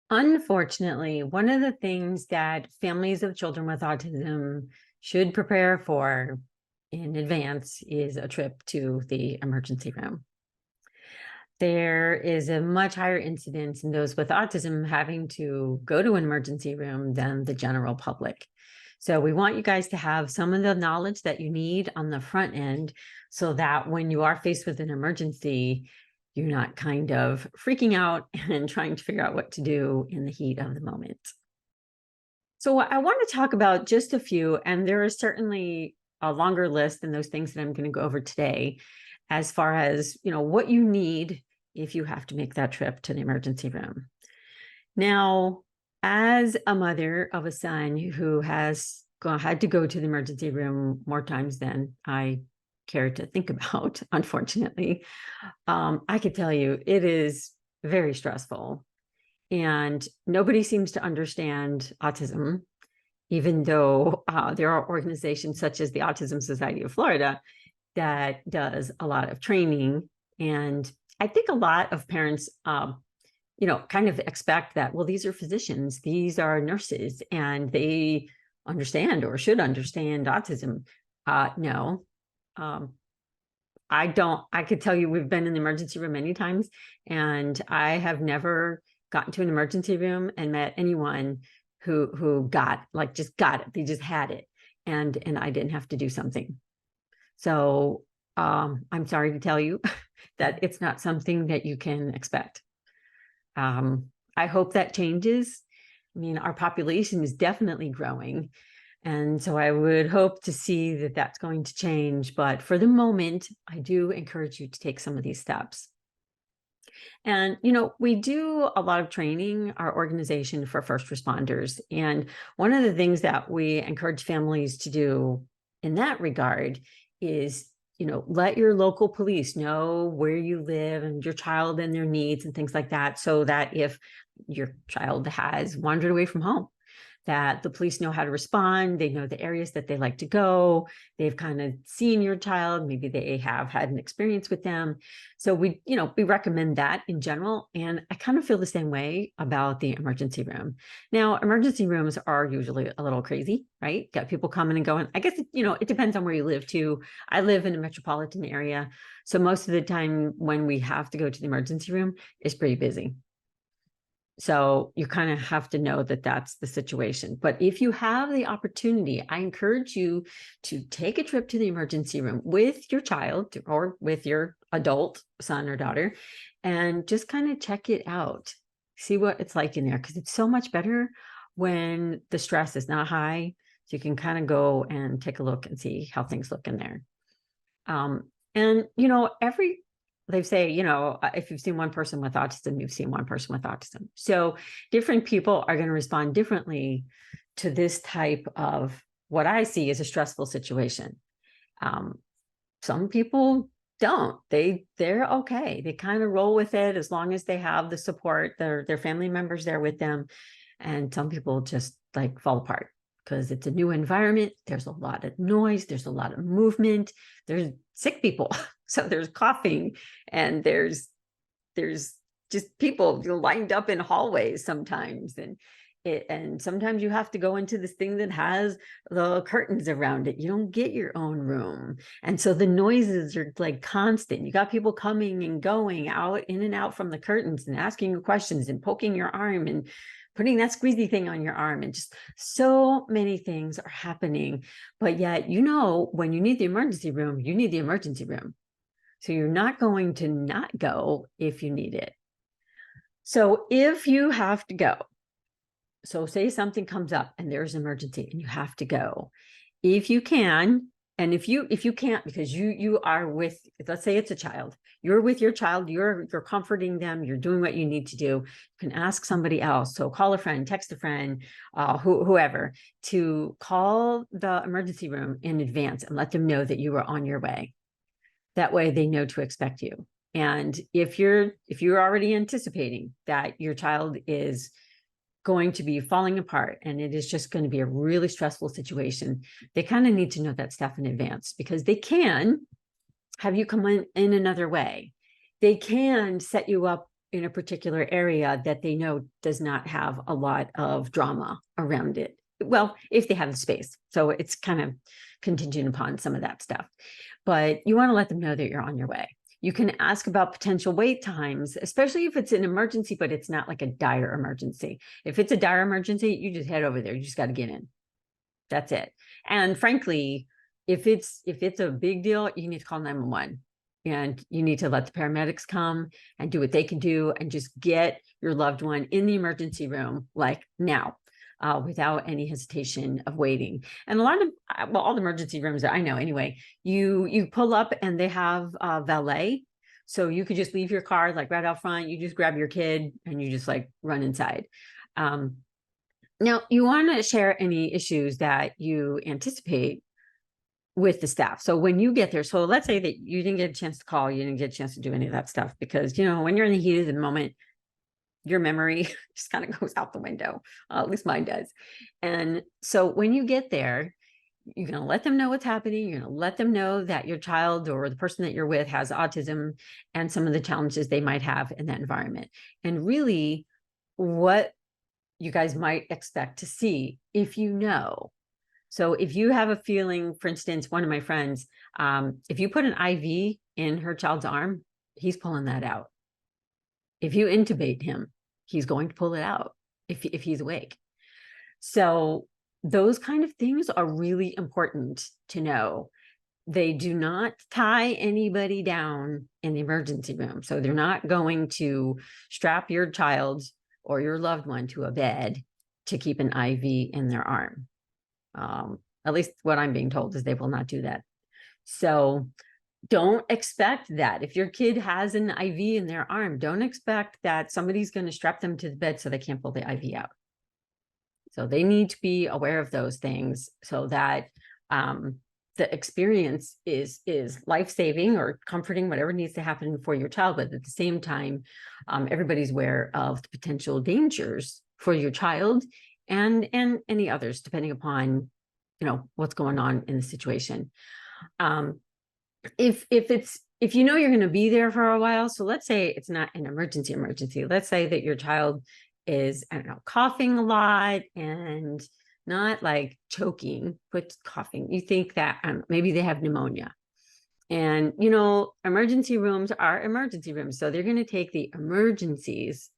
Unfortunately, one of the things that families of children with autism should prepare for in advance is a trip to the emergency room. There is a much higher incidence in those with autism having to go to an emergency room than the general public. So we want you guys to have some of the knowledge that you need on the front end so that when you are faced with an emergency, you're not kind of freaking out and trying to figure out what to do in the heat of the moment. So I want to talk about just a few, and there is certainly a longer list than those things that I'm going to go over today, as far as, what you need if you have to make that trip to the emergency room. Now, as a mother of a son who has had to go to the emergency room more times than I care to think about, unfortunately, I could tell you it is very stressful. And nobody seems to understand autism, even though there are organizations such as the Autism Society of Florida that does a lot of training. And I think a lot of parents, kind of expect that, well, these are physicians, these are nurses, and they understand or should understand autism. No, I don't. I could tell you we've been in the emergency room many times, and I have never gotten to an emergency room and met anyone who just got it. They just had it, and I didn't have to do something. So I'm sorry to tell you that it's not something that you can expect. I hope that changes. I mean, our population is definitely growing. And so I would hope to see that that's going to change. But for the moment, I do encourage you to take some of these steps. And, we do a lot of training, our organization, for first responders. And one of the things that we encourage families to do in that regard is, let your local police know where you live and your child and their needs and things like that, so that if your child has wandered away from home, that the police know how to respond. They know the areas that they like to go. They've kind of seen your child. Maybe they have had an experience with them. So we recommend that in general. And I kind of feel the same way about the emergency room. Now, emergency rooms are usually a little crazy, right? Got people coming and going. I guess, it depends on where you live too. I live in a metropolitan area. So most of the time when we have to go to the emergency room, it's pretty busy. So you kind of have to know that that's the situation. But if you have the opportunity, I encourage you to take a trip to the emergency room with your child or with your adult son or daughter and just kind of check it out. See what it's like in there, because it's so much better when the stress is not high. So you can kind of go and take a look and see how things look in there. And, they say, if you've seen one person with autism, you've seen one person with autism. So different people are going to respond differently to this type of what I see as a stressful situation. Some people don't. They're okay. They kind of roll with it as long as they have the support, their family members there with them. And some people just fall apart because it's a new environment. There's a lot of noise. There's a lot of movement. There's sick people. So there's coughing and there's just people lined up in hallways sometimes. And sometimes you have to go into this thing that has the curtains around it. You don't get your own room. And so the noises are constant. You got people coming and going out in and out from the curtains and asking you questions and poking your arm and putting that squeezy thing on your arm, and just so many things are happening. But yet, when you need the emergency room, you need the emergency room. So you're not going to not go if you need it. So if you have to go, so say something comes up and there's an emergency and you have to go, if you can, and if you can't, because you are with, let's say it's a child, you're with your child, you're comforting them, you're doing what you need to do, you can ask somebody else. So call a friend, text a friend, whoever, to call the emergency room in advance and let them know that you are on your way. That way they know to expect you. And if you're already anticipating that your child is going to be falling apart and it is just going to be a really stressful situation, they kind of need to know that stuff in advance, because they can have you come in another way. They can set you up in a particular area that they know does not have a lot of drama around it. Well, if they have the space. So it's kind of contingent upon some of that stuff. But you want to let them know that you're on your way. You can ask about potential wait times, especially if it's an emergency, but it's not like a dire emergency. If it's a dire emergency, you just head over there. You just got to get in. That's it. And frankly, if it's a big deal, you need to call 911 and you need to let the paramedics come and do what they can do and just get your loved one in the emergency room like now. Without any hesitation of waiting. And a lot of, well, all the emergency rooms that I know anyway, you pull up and they have valet. So you could just leave your car like right out front, you just grab your kid and you just like run inside. Now you want to share any issues that you anticipate with the staff. So when you get there, so let's say that you didn't get a chance to call, you didn't get a chance to do any of that stuff because, you know, when you're in the heat of the moment, your memory just kind of goes out the window. At least mine does. And so when you get there, you're going to let them know what's happening. You're going to let them know that your child or the person that you're with has autism and some of the challenges they might have in that environment. And really what you guys might expect to see if you know. So if you have a feeling, for instance, one of my friends, if you put an IV in her child's arm, he's pulling that out. If you intubate him, he's going to pull it out if he's awake. So those kind of things are really important to know. They do not tie anybody down in the emergency room. So they're not going to strap your child or your loved one to a bed to keep an IV in their arm. At least what I'm being told is they will not do that. So don't expect that. If your kid has an IV in their arm, don't expect that somebody's going to strap them to the bed so they can't pull the IV out. So they need to be aware of those things so that the experience is life-saving or comforting, whatever needs to happen for your child. But at the same time, everybody's aware of the potential dangers for your child and any others, depending upon, you know, what's going on in the situation. If you know you're going to be there for a while, so let's say it's not an emergency, let's say that your child is, I don't know, coughing a lot and not like choking, but coughing. You think that maybe they have pneumonia. And, you know, emergency rooms are emergency rooms. So they're going to take the emergencies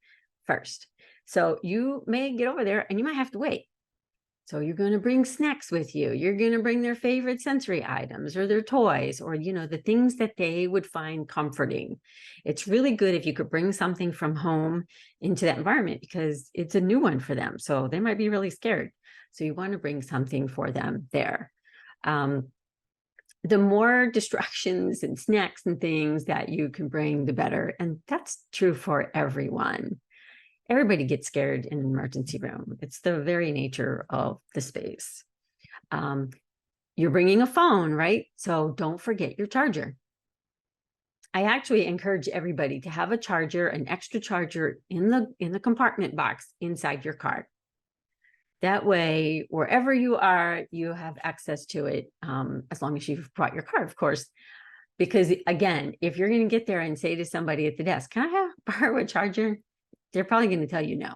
first. So you may get over there and you might have to wait. So you're going to bring snacks with you. You're going to bring their favorite sensory items or their toys or, you know, the things that they would find comforting. It's really good if you could bring something from home into that environment because it's a new one for them. So they might be really scared. So you want to bring something for them there. The more distractions and snacks and things that you can bring, the better. And that's true for everyone. Everybody gets scared in an emergency room. It's the very nature of the space. You're bringing a phone, right? So don't forget your charger. I actually encourage everybody to have a charger, an extra charger in the compartment box inside your car. That way, wherever you are, you have access to it, as long as you've brought your car, of course. Because again, if you're going to get there and say to somebody at the desk, "Can I borrow a charger?" They're probably going to tell you no.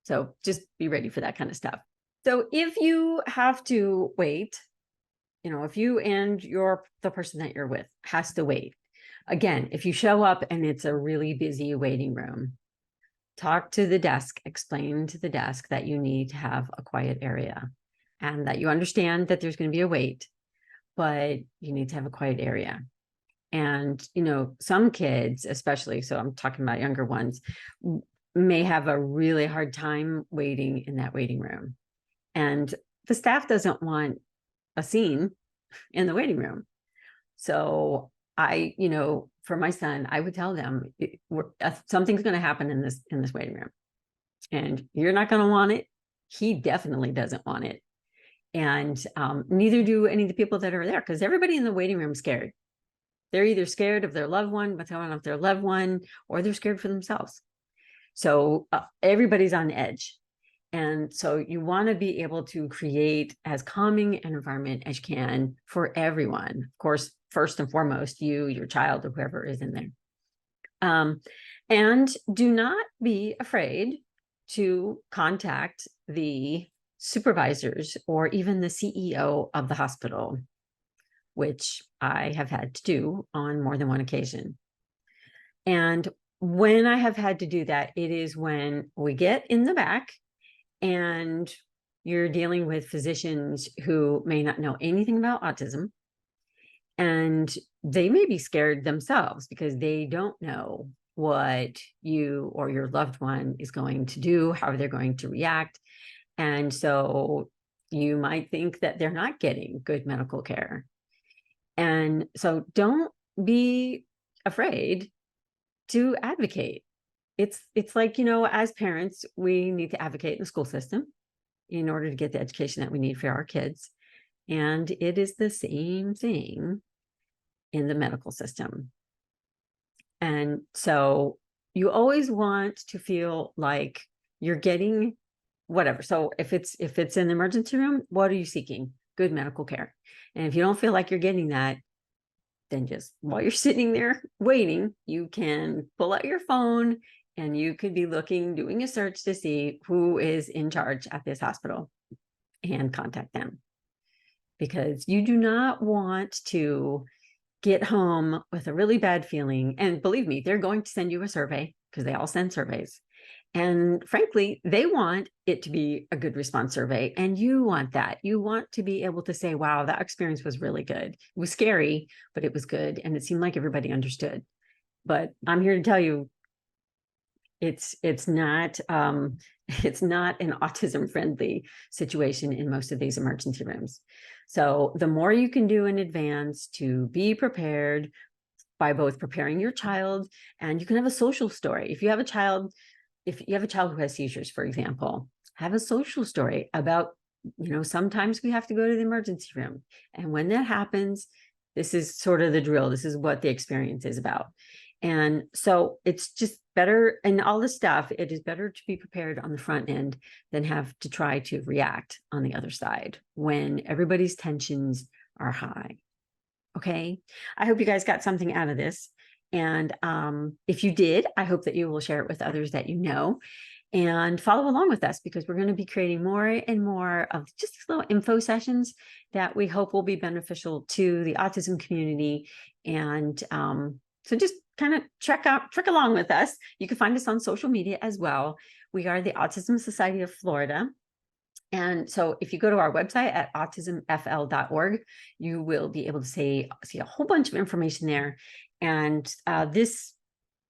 So just be ready for that kind of stuff. So if you have to wait, you know, if you and the person that you're with has to wait, again, if you show up and it's a really busy waiting room, talk to the desk, explain to the desk that you need to have a quiet area and that you understand that there's going to be a wait, but you need to have a quiet area. And, you know, some kids, especially, so I'm talking about younger ones, may have a really hard time waiting in that waiting room. And the staff doesn't want a scene in the waiting room. So you know, for my son, I would tell them something's going to happen in this waiting room and you're not going to want it. He definitely doesn't want it. And neither do any of the people that are there because everybody in the waiting room is scared. They're either scared of their loved one, what's going on with their loved one, or they're scared for themselves. So everybody's on edge. And so you want to be able to create as calming an environment as you can for everyone. Of course, first and foremost, you, your child, or whoever is in there. And do not be afraid to contact the supervisors or even the CEO of the hospital, which I have had to do on more than one occasion. And when I have had to do that, it is when we get in the back and you're dealing with physicians who may not know anything about autism, and they may be scared themselves because they don't know what you or your loved one is going to do, how they're going to react. And so you might think that they're not getting good medical care. And so don't be afraid to advocate. It's like, as parents, we need to advocate in the school system in order to get the education that we need for our kids. And it is the same thing in the medical system. And so you always want to feel like you're getting whatever. So if it's in the emergency room, what are you seeking? Good medical care. And if you don't feel like you're getting that, then just while you're sitting there waiting, you can pull out your phone and you could be doing a search to see who is in charge at this hospital and contact them. Because you do not want to get home with a really bad feeling. And believe me, they're going to send you a survey because they all send surveys. And frankly, they want it to be a good response survey. And you want that. You want to be able to say, wow, that experience was really good. It was scary, but it was good. And it seemed like everybody understood. But I'm here to tell you, it's not an autism friendly situation in most of these emergency rooms. So the more you can do in advance to be prepared by both preparing your child, and you can have a social story. If you have a child who has seizures, for example, have a social story about, sometimes we have to go to the emergency room. And when that happens, this is sort of the drill. This is what the experience is about. And so it's just better, and all this stuff, it is better to be prepared on the front end than have to try to react on the other side when everybody's tensions are high. Okay. I hope you guys got something out of this. And if you did, I hope that you will share it with others that you know and follow along with us, because we're going to be creating more and more of just little info sessions that we hope will be beneficial to the autism community. And so just kind of trek along with us. You can find us on social media as well. We are the Autism Society of Florida. And so if you go to our website at autismfl.org, you will be able to see a whole bunch of information there. And this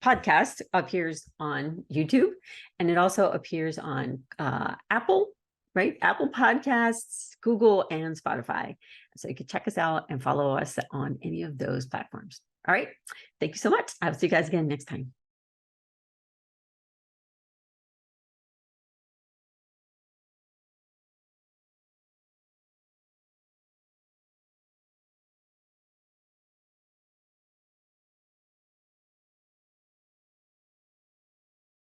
podcast appears on YouTube, and it also appears on Apple Podcasts, Google, and Spotify. So you can check us out and follow us on any of those platforms. All right. Thank you so much. I'll see you guys again next time.